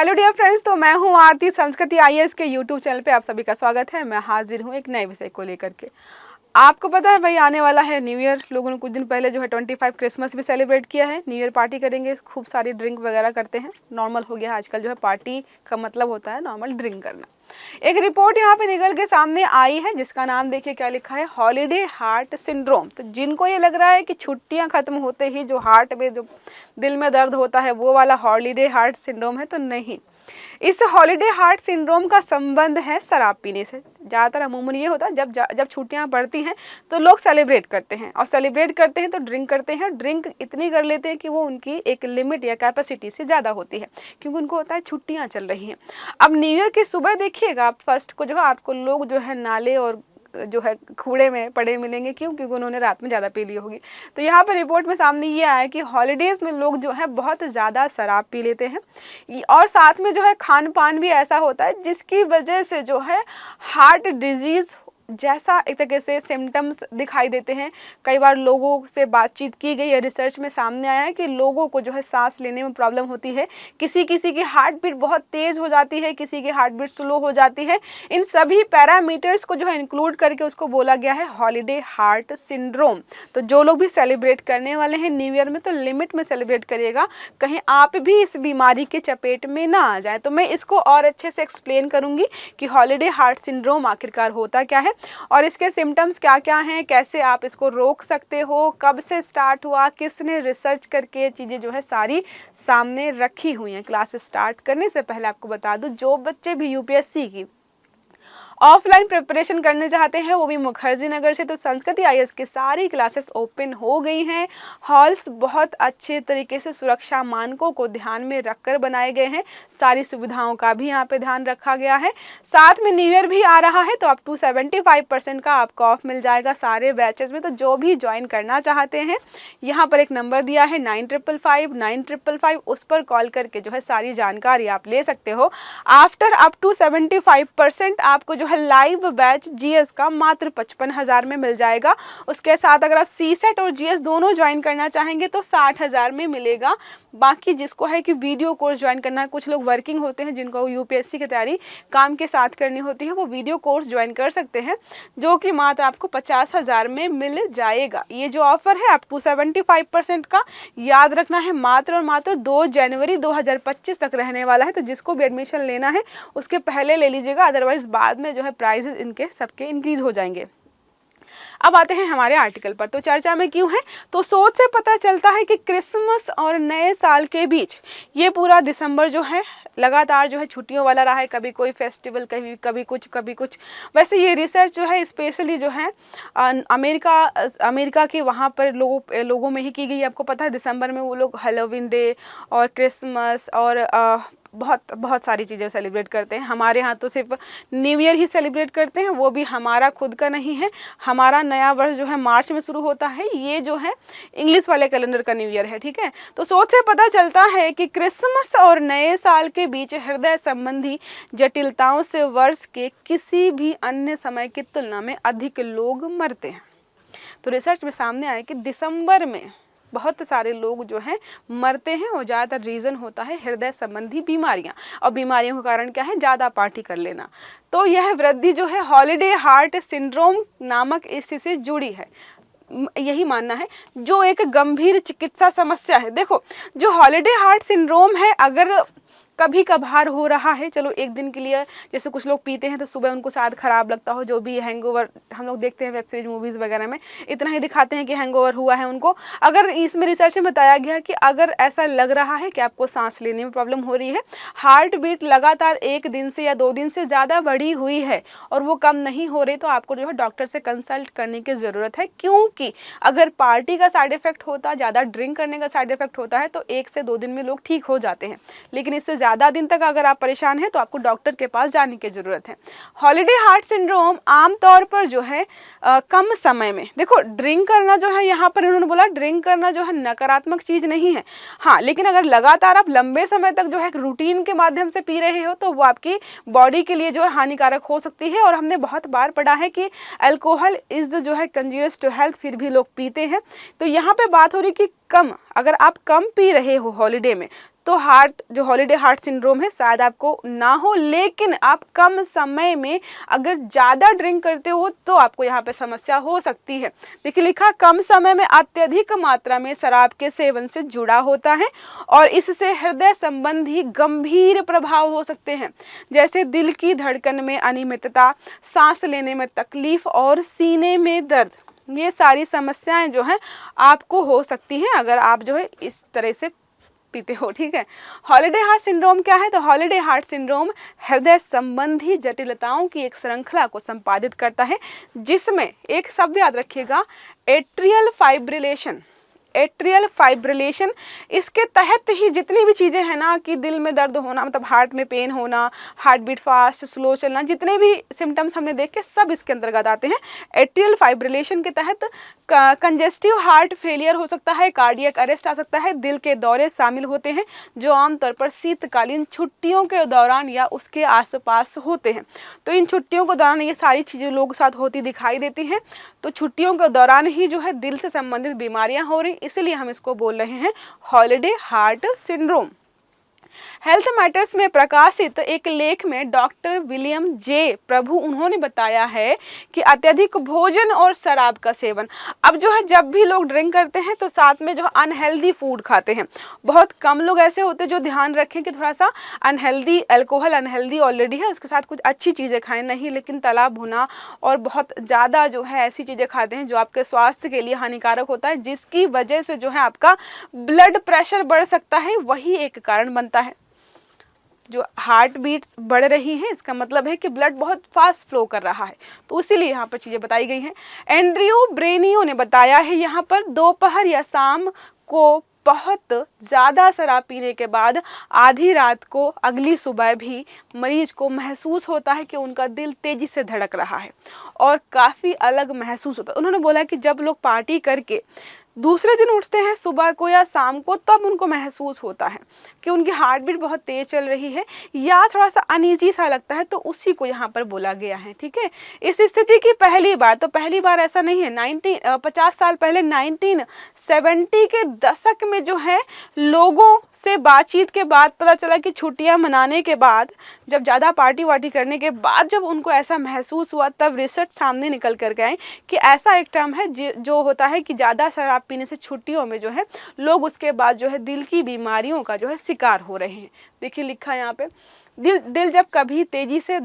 Hello dear friends, तो मैं हूं आरती। संस्कृति आईएएस के यूट्यूब चैनल पे आप सभी का स्वागत है। मैं हाजिर हूं एक नए विषय को लेकर के। आपको पता है भाई, आने वाला है न्यू ईयर। लोगों ने कुछ दिन पहले जो है 25 क्रिसमस भी सेलिब्रेट किया है। न्यू ईयर पार्टी करेंगे, खूब सारी ड्रिंक वगैरह करते हैं। नॉर्मल हो गया आजकल जो है पार्टी का मतलब होता है नॉर्मल ड्रिंक करना। एक रिपोर्ट यहाँ पे निकल के सामने आई है जिसका नाम देखिए क्या लिखा है, हॉलीडे हार्ट सिंड्रोम। तो जिनको ये लग रहा है कि छुट्टियां खत्म होते ही जो हार्ट में जो दिल में दर्द होता है वो वाला हॉलीडे हार्ट सिंड्रोम है, तो नहीं। इस हॉलीडे हार्ट सिंड्रोम का संबंध है शराब पीने से। ज़्यादातर अमूमन ये होता है जब छुट्टियां पड़ती हैं तो लोग सेलिब्रेट करते हैं, और सेलिब्रेट करते हैं तो ड्रिंक करते हैं। ड्रिंक इतनी कर लेते हैं कि वो उनकी एक लिमिट या कैपेसिटी से ज़्यादा होती है, क्योंकि उनको होता है छुट्टियां चल रही हैं। अब न्यू ईयर की सुबह देखिएगा आप, फर्स्ट को जो है आपको लोग जो है नाले और जो है कूड़े में पड़े मिलेंगे। क्यों? क्योंकि उन्होंने रात में ज़्यादा पी ली होगी। तो यहाँ पर रिपोर्ट में सामने ये आया कि हॉलीडेज़ में लोग जो है बहुत ज़्यादा शराब पी लेते हैं, और साथ में जो है खान पान भी ऐसा होता है जिसकी वजह से जो है हार्ट डिजीज़ जैसा एक तरीके से सिम्टम्स दिखाई देते हैं। कई बार लोगों से बातचीत की गई है, रिसर्च में सामने आया है कि लोगों को जो है सांस लेने में प्रॉब्लम होती है। किसी किसी की हार्ट बीट बहुत तेज़ हो जाती है, किसी की हार्ट बीट स्लो हो जाती है। इन सभी पैरामीटर्स को जो है इंक्लूड करके उसको बोला गया है हॉलीडे हार्ट सिंड्रोम। तो जो लोग भी सेलिब्रेट करने वाले हैं न्यू ईयर में, तो लिमिट में सेलिब्रेट करिएगा, कहीं आप भी इस बीमारी के चपेट में ना आ जाए। तो मैं इसको और अच्छे से एक्सप्लेन करूँगी कि हॉलीडे हार्ट सिंड्रोम आखिरकार होता क्या है और इसके सिम्टम्स क्या क्या हैं, कैसे आप इसको रोक सकते हो, कब से स्टार्ट हुआ, किसने रिसर्च करके चीज़ें जो है सारी सामने रखी हुई हैं। क्लास स्टार्ट करने से पहले आपको बता दूं, जो बच्चे भी यूपीएससी की ऑफलाइन प्रिपरेशन करने चाहते हैं, वो भी मुखर्जी नगर से, तो संस्कृति आईएएस की सारी क्लासेस ओपन हो गई हैं। हॉल्स बहुत अच्छे तरीके से सुरक्षा मानकों को ध्यान में रखकर बनाए गए हैं। सारी सुविधाओं का भी यहाँ पे ध्यान रखा गया है। साथ में न्यू ईयर भी आ रहा है, तो अप टू 75% का आपको ऑफ मिल जाएगा सारे बैचेस में। तो जो भी ज्वाइन करना चाहते हैं, यहाँ पर एक नंबर दिया है 9555 उस पर कॉल करके जो है सारी जानकारी आप ले सकते हो। आफ्टर अप टू 75% आपको जो है लाइव बैच जीएस का मात्र 55,000 में मिल जाएगा। उसके साथ अगर आप सीसेट और जीएस दोनों ज्वाइन करना चाहेंगे तो 60,000 में मिलेगा। बाकी जिसको है कि वीडियो कोर्स ज्वाइन करना है, कुछ लोग वर्किंग होते हैं जिनको यूपीएससी की तैयारी काम के साथ करनी होती है, वो वीडियो कोर्स ज्वाइन कर सकते हैं, जो कि मात्र आपको 50,000 में मिल जाएगा। ये जो ऑफर है अप टू 75% का, याद रखना है, मात्र और मात्र 2 जनवरी 2025 तक रहने वाला है। तो जिसको भी एडमिशन लेना है उसके पहले ले लीजिएगा, अदरवाइज बाद में जो है प्राइजेस इनके सबके इंक्रीज हो जाएंगे। अब आते हैं हमारे आर्टिकल पर। तो चर्चा में क्यों है, तो सोच से पता चलता है कि क्रिसमस और नए साल के बीच ये पूरा दिसंबर जो है लगातार जो है छुट्टियों वाला रहा है। कभी कोई फेस्टिवल, कभी कुछ। वैसे ये रिसर्च जो है स्पेशली जो है अमेरिका के वहाँ पर लोगों में ही की गई। आपको पता है दिसंबर में वो लोग हैलोवीन डे और क्रिसमस और बहुत सारी चीज़ें सेलिब्रेट करते हैं। हमारे यहाँ तो सिर्फ न्यू ईयर ही सेलिब्रेट करते हैं, वो भी हमारा खुद का नहीं है। हमारा नया वर्ष जो है मार्च में शुरू होता है, ये जो है इंग्लिश वाले कैलेंडर का न्यू ईयर है, ठीक है। तो सोच से पता चलता है कि क्रिसमस और नए साल के बीच हृदय संबंधी जटिलताओं से वर्ष के किसी भी अन्य समय की तुलना में अधिक लोग मरते हैं। तो रिसर्च में सामने आया कि दिसंबर में बहुत सारे लोग जो हैं मरते हैं, और ज़्यादातर रीज़न होता है हृदय संबंधी बीमारियां, और बीमारियों का कारण क्या है, ज़्यादा पार्टी कर लेना। तो यह वृद्धि जो है हॉलीडे हार्ट सिंड्रोम नामक स्थिति से जुड़ी है, यही मानना है, जो एक गंभीर चिकित्सा समस्या है। देखो, जो हॉलीडे हार्ट सिंड्रोम है, अगर कभी कभार हो रहा है, चलो एक दिन के लिए, जैसे कुछ लोग पीते हैं तो सुबह उनको शायद ख़राब लगता हो, जो भी हैंगओवर हम लोग देखते हैं वेब सीरीज मूवीज़ वगैरह में, इतना ही दिखाते हैं कि हैंगओवर हुआ है उनको। अगर इसमें रिसर्च में बताया गया कि अगर ऐसा लग रहा है कि आपको सांस लेने में प्रॉब्लम हो रही है, हार्ट बीट लगातार 1 दिन से या 2 दिन से ज़्यादा बढ़ी हुई है और वो कम नहीं हो रही, तो आपको जो है डॉक्टर से कंसल्ट करने की ज़रूरत है। क्योंकि अगर पार्टी का साइड इफेक्ट होता, ज़्यादा ड्रिंक करने का साइड इफेक्ट होता है, तो 1 से 2 दिन में लोग ठीक हो जाते हैं, लेकिन इससे ज़्यादा दिन तक अगर आप परेशान हैं तो आपको डॉक्टर के पास जाने की ज़रूरत है। हॉलीडे हार्ट सिंड्रोम आमतौर पर जो है कम समय में, देखो ड्रिंक करना जो है, यहाँ पर इन्होंने बोला ड्रिंक करना जो है नकारात्मक चीज़ नहीं है, हाँ, लेकिन अगर लगातार आप लंबे समय तक जो है रूटीन के माध्यम से पी रहे हो तो वो आपकी बॉडी के लिए जो है हानिकारक हो सकती है। और हमने बहुत बार पढ़ा है कि अल्कोहल इज़ जो है कंज्यूरियस टू हेल्थ, फिर भी लोग पीते हैं। तो यहाँ पे बात हो रही कि कम, अगर आप कम पी रहे हो हॉलीडे में तो हार्ट जो हॉलिडे हार्ट सिंड्रोम है शायद आपको ना हो, लेकिन आप कम समय में अगर ज़्यादा ड्रिंक करते हो तो आपको यहाँ पे समस्या हो सकती है। देखिए लिखा, कम समय में अत्यधिक मात्रा में शराब के सेवन से जुड़ा होता है और इससे हृदय संबंधी गंभीर प्रभाव हो सकते हैं, जैसे दिल की धड़कन में अनियमितता, सांस लेने में तकलीफ और सीने में दर्द। ये सारी समस्याएं जो हैं आपको हो सकती हैं अगर आप जो है इस तरह से पीते हो, ठीक है। हॉलिडे हार्ट सिंड्रोम क्या है? तो हॉलिडे हार्ट सिंड्रोम हृदय संबंधी जटिलताओं की एक श्रृंखला को संपादित करता है, जिसमें एक शब्द याद रखिएगा, एट्रियल फाइब्रिलेशन। एट्रियल फाइब्रिलेशन, इसके तहत ही जितनी भी चीज़ें हैं ना कि दिल में दर्द होना, मतलब हार्ट में पेन होना, हार्ट बीट फास्ट, स्लो चलना, जितने भी सिम्टम्स हमने देखे सब इसके अंतर्गत आते हैं। एट्रियल फाइब्रिलेशन के तहत कंजेस्टिव हार्ट फेलियर हो सकता है, कार्डियक अरेस्ट आ सकता है, दिल के दौरे शामिल होते हैं जो आमतौर पर शीतकालीन छुट्टियों के दौरान या उसके आसपास होते हैं। तो इन छुट्टियों के दौरान ये सारी चीज़ें लोगों के साथ होती दिखाई देती हैं। तो छुट्टियों के दौरान ही जो है दिल से संबंधित बीमारियां हो रही, इसलिए हम इसको बोल रहे हैं holiday heart syndrome. Health matters में प्रकाशित एक लेख में डॉक्टर विलियम जे प्रभु उन्होंने बताया है कि अत्यधिक भोजन और शराब का सेवन, अब जो है जब भी लोग ड्रिंक करते हैं तो साथ में जो अनहेल्दी फूड खाते हैं। बहुत कम लोग ऐसे होते हैं जो ध्यान रखें कि थोड़ा सा अनहेल्दी अल्कोहल अनहेल्दी ऑलरेडी है, उसके साथ कुछ अच्छी चीज़ें खाएं, नहीं लेकिन तला भुना और बहुत ज़्यादा जो है ऐसी चीज़ें खाते हैं जो आपके स्वास्थ्य के लिए हानिकारक होता है, जिसकी वजह से जो है आपका ब्लड प्रेशर बढ़ सकता है। वही एक कारण बनता है। जो हार्ट बीट्स बढ़ रही हैं इसका मतलब है कि ब्लड बहुत फास्ट फ्लो कर रहा है, तो इसीलिए यहाँ पर चीज़ें बताई गई हैं। एंड्रयू ब्रेनियो ने बताया है यहाँ पर दोपहर या शाम को बहुत ज़्यादा शराब पीने के बाद आधी रात को अगली सुबह भी मरीज को महसूस होता है कि उनका दिल तेज़ी से धड़क रहा है और काफ़ी अलग महसूस होता है। उन्होंने बोला कि जब लोग पार्टी करके दूसरे दिन उठते हैं सुबह को या शाम को, तब उनको महसूस होता है कि उनकी हार्ट बीट बहुत तेज़ चल रही है या थोड़ा सा अनईजी सा लगता है, तो उसी को यहाँ पर बोला गया है, ठीक है। इस स्थिति की पहली बार ऐसा नहीं है। 50 साल पहले 1970 के दशक में जो है लोगों से बातचीत के बाद पता चला कि छुट्टियाँ मनाने के बाद, जब ज़्यादा पार्टी वार्टी करने के बाद जब उनको ऐसा महसूस हुआ, तब रिसर्च सामने निकल कर गए कि ऐसा एक टर्म है जो होता है कि ज़्यादा शराब पीने से छुट्टियों में जो है लोग उसके बाद जो है दिल की बीमारियों का जो है शिकार हो रहे हैं। देखिए लिखा है यहाँ पे, दिल जब कभी तेजी से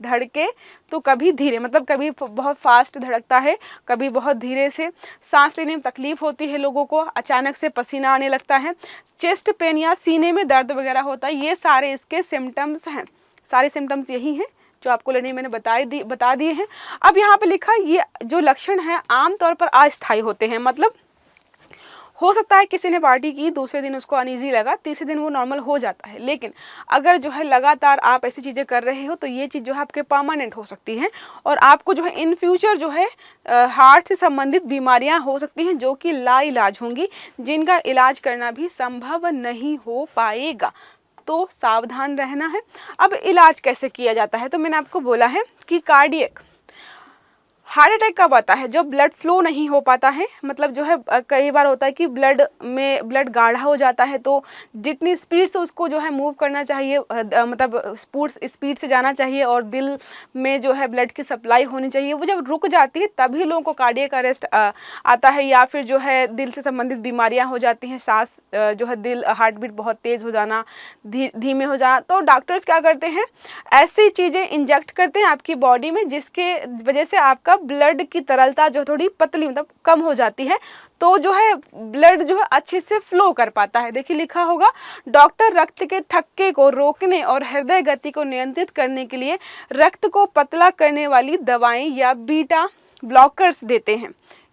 धड़के तो कभी धीरे, मतलब कभी बहुत फास्ट धड़कता है, कभी बहुत धीरे से। सांस लेने में तकलीफ होती है लोगों को, अचानक से पसीना आने लगता है, चेस्ट पेन या सीने में दर्द वगैरह होता है। ये सारे इसके सिम्टम्स हैं, सारे सिम्टम्स यही हैं जो आपको लेने मैंने बता दिए हैं। अब यहाँ पे लिखा, ये जो लक्षण है आमतौर पर अस्थायी होते हैं, मतलब हो सकता है किसी ने पार्टी की, दूसरे दिन उसको अनईजी लगा, तीसरे दिन वो नॉर्मल हो जाता है, लेकिन अगर जो है लगातार आप ऐसी चीज़ें कर रहे हो तो ये चीज़ जो है आपके परमानेंट हो सकती है और आपको जो है इन फ्यूचर जो है हार्ट से संबंधित बीमारियां हो सकती हैं जो कि लाइलाज होंगी, जिनका इलाज करना भी संभव नहीं हो पाएगा, तो सावधान रहना है। अब इलाज कैसे किया जाता है, तो मैंने आपको बोला है कि कार्डियक हार्ट अटैक कब आता है, जब ब्लड फ्लो नहीं हो पाता है, मतलब जो है कई बार होता है कि ब्लड गाढ़ा हो जाता है, तो जितनी स्पीड से उसको जो है मूव करना चाहिए, मतलब स्पीड से जाना चाहिए और दिल में जो है ब्लड की सप्लाई होनी चाहिए, वो जब रुक जाती है तभी लोगों को कार्डियक अरेस्ट आता है, या फिर जो है दिल से संबंधित बीमारियां हो जाती हैं, सांस जो है दिल हार्ट बीट बहुत तेज़ हो जाना, धीमे हो जाना। तो डॉक्टर्स क्या करते हैं, ऐसी चीज़ें इंजेक्ट करते हैं आपकी बॉडी में जिसके वजह से आपका ब्लड की तरलता जो थोड़ी पतली मतलब कम हो जाती है, तो जो है ब्लड जो है अच्छे से फ्लो कर पाता है। देखिए लिखा होगा, डॉक्टर रक्त के थक्के को रोकने और हृदय गति को नियंत्रित करने के लिए रक्त को पतला करने वाली दवाएं या बीटा ब्लॉकर्स देते हैं,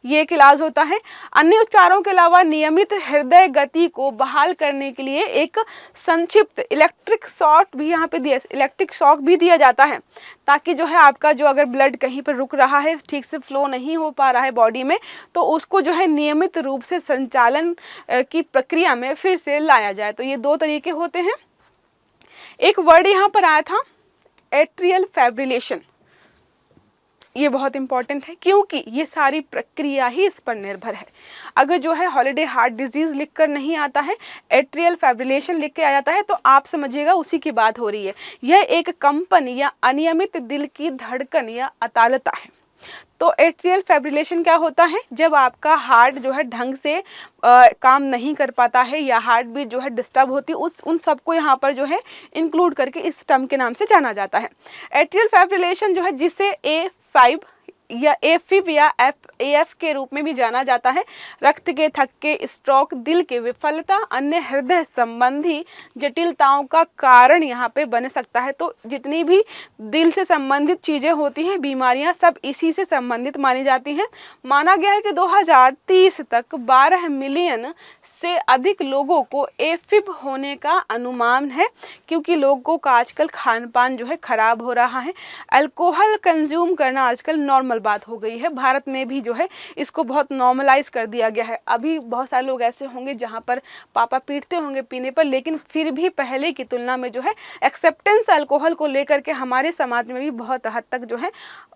ये एक इलाज होता है। अन्य उपचारों के अलावा नियमित हृदय गति को बहाल करने के लिए एक संक्षिप्त इलेक्ट्रिक शॉक भी दिया जाता है, ताकि जो है आपका जो अगर ब्लड कहीं पर रुक रहा है, ठीक से फ्लो नहीं हो पा रहा है बॉडी में, तो उसको जो है नियमित रूप से संचालन की प्रक्रिया में फिर से लाया जाए। तो ये दो तरीके होते हैं। एक वर्ड यहाँ पर आया था एट्रियल फाइब्रिलेशन, ये बहुत इंपॉर्टेंट है क्योंकि ये सारी प्रक्रिया ही इस पर निर्भर है। अगर जो है हॉलिडे हार्ट डिजीज़ लिखकर नहीं आता है, एट्रियल फाइब्रिलेशन लिख के आ जाता है, तो आप समझिएगा उसी की बात हो रही है। यह एक कंपन या अनियमित दिल की धड़कन या अतालता है। तो एट्रियल फाइब्रिलेशन क्या होता है? जब आपका हार्ट जो है ढंग से काम नहीं कर पाता है या हार्ट बीट जो है डिस्टर्ब होती है, उन सबको यहाँ पर जो है इंक्लूड करके इस टर्म के नाम से जाना जाता है। एट्रियल फाइब्रिलेशन जो है, जिसे A5 या एफिब या AF के रूप में भी जाना जाता है, रक्त के थक्के, स्ट्रोक, दिल की विफलता, अन्य हृदय संबंधी जटिलताओं का कारण यहाँ पे बन सकता है। तो जितनी भी दिल से संबंधित चीज़ें होती हैं, बीमारियाँ, सब इसी से संबंधित मानी जाती हैं। माना गया है कि 2030 तक 12 मिलियन से अधिक लोगों को एफिब होने का अनुमान है, क्योंकि लोगों का आजकल खान पान जो है ख़राब हो रहा है। अल्कोहल कंज्यूम करना आजकल नॉर्मल बात हो गई है। भारत में भी जो है इसको बहुत नॉर्मलाइज कर दिया गया है। अभी बहुत सारे लोग ऐसे होंगे जहाँ पर पापा पीटते होंगे पीने पर, लेकिन फिर भी पहले की तुलना में जो है एक्सेप्टेंस अल्कोहल को लेकर के हमारे समाज में भी बहुत हद तक जो है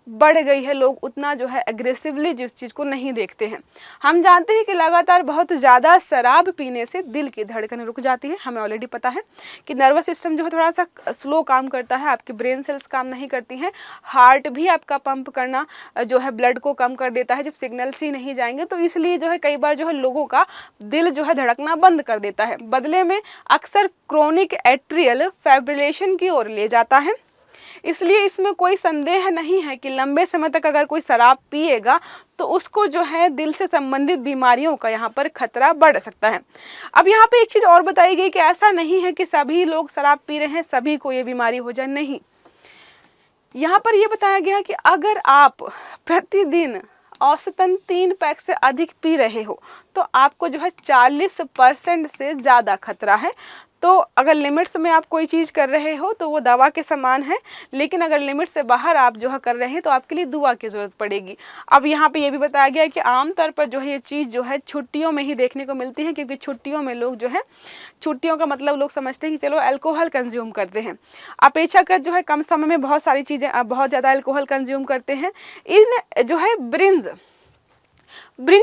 बढ़ गई है। लोग उतना जो है एग्रेसिवली जिस चीज़ को नहीं देखते हैं। हम जानते हैं कि लगातार बहुत ज़्यादा शराब पीने से दिल की धड़कन रुक जाती है। हमें ऑलरेडी पता है कि नर्वस सिस्टम जो है थोड़ा सा स्लो काम करता है, आपकी ब्रेन सेल्स काम नहीं करती हैं, हार्ट भी आपका पंप करना जो है ब्लड को कम कर देता है जब सिग्नल्स ही नहीं जाएंगे। तो इसलिए जो है कई बार जो है लोगों का दिल जो है धड़कना बंद कर देता है, बदले में अक्सर क्रोनिक एट्रियल फाइब्रिलेशन की ओर ले जाता है। इसलिए इसमें कोई संदेह नहीं है कि लंबे समय तक अगर कोई शराब पिएगा तो उसको जो है दिल से संबंधित बीमारियों का यहाँ पर खतरा बढ़ सकता है। अब यहाँ पे एक चीज़ और बताई गई कि ऐसा नहीं है कि सभी लोग शराब पी रहे हैं सभी को ये बीमारी हो जाए, नहीं। यहाँ पर ये बताया गया कि अगर आप प्रतिदिन औसतन 3 पैक से अधिक पी रहे हो तो आपको जो है 40% से ज़्यादा खतरा है। तो अगर लिमिट्स में आप कोई चीज़ कर रहे हो तो वो दवा के समान है, लेकिन अगर लिमिट से बाहर आप जो है कर रहे हैं तो आपके लिए दुआ की ज़रूरत पड़ेगी। अब यहाँ पे ये भी बताया गया है कि आमतौर पर जो है ये चीज़ जो है छुट्टियों में ही देखने को मिलती है, क्योंकि छुट्टियों में लोग जो है, छुट्टियों का मतलब लोग समझते हैं कि चलो अल्कोहल कंज्यूम करते हैं, अपेक्षाकृत जो है कम समय में बहुत सारी चीज़ें बहुत ज़्यादा अल्कोहल कंज्यूम करते हैं। इन जो है ब्रिंज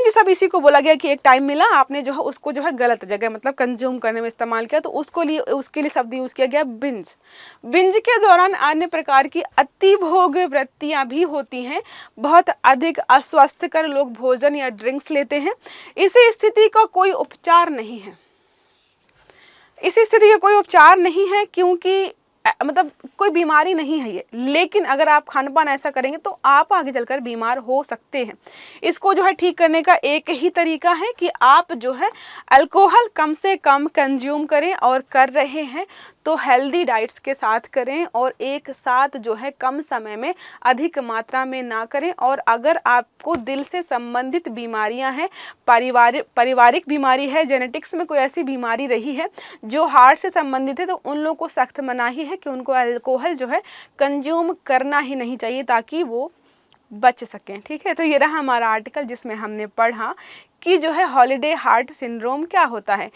सब इसी को बोला गया कि एक टाइम मिला, आपने जो है उसको जो है गलत जगह मतलब कंज्यूम करने में इस्तेमाल किया, तो उसके लिए शब्द यूज़ किया गया बिंज। बिंज के दौरान अन्य प्रकार की अतिभोग वृत्तियां भी होती हैं। बहुत अधिक अस्वस्थकर लोग भोजन या ड्रिंक्स लेते हैं। इसी स्थिति का कोई उपचार नहीं है, क्योंकि मतलब कोई बीमारी नहीं है ये, लेकिन अगर आप खान पान ऐसा करेंगे तो आप आगे चलकर बीमार हो सकते हैं। इसको जो है ठीक करने का एक ही तरीका है कि आप जो है अल्कोहल कम से कम कंज्यूम करें, और कर रहे हैं तो हेल्दी डाइट्स के साथ करें, और एक साथ जो है कम समय में अधिक मात्रा में ना करें। और अगर आपको दिल से संबंधित बीमारियां हैं, पारिवारिक बीमारी है, जेनेटिक्स में कोई ऐसी बीमारी रही है जो हार्ट से संबंधित है, तो उन लोगों को सख्त मनाही है कि उनको अल्कोहल जो है कंज्यूम करना ही नहीं चाहिए ताकि वो बच सकें। ठीक है, तो ये रहा हमारा आर्टिकल जिसमें हमने पढ़ा कि जो है हॉलिडे हार्ट सिंड्रोम क्या होता है।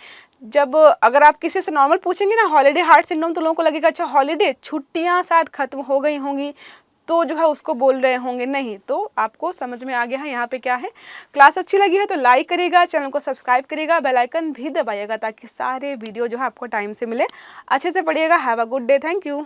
जब अगर आप किसी से नॉर्मल पूछेंगे ना हॉलिडे हार्ट सिंड्रोम, तो लोगों को लगेगा अच्छा हॉलिडे, छुट्टियां शायद खत्म हो गई होंगी तो जो है उसको बोल रहे होंगे, नहीं। तो आपको समझ में आ गया है यहाँ पे क्या है। क्लास अच्छी लगी है तो लाइक करिएगा, चैनल को सब्सक्राइब करिएगा, बेल आइकन भी दबाइएगा ताकि सारे वीडियो जो है आपको टाइम से मिले। अच्छे से पढ़िएगा। Have a good day. Thank you.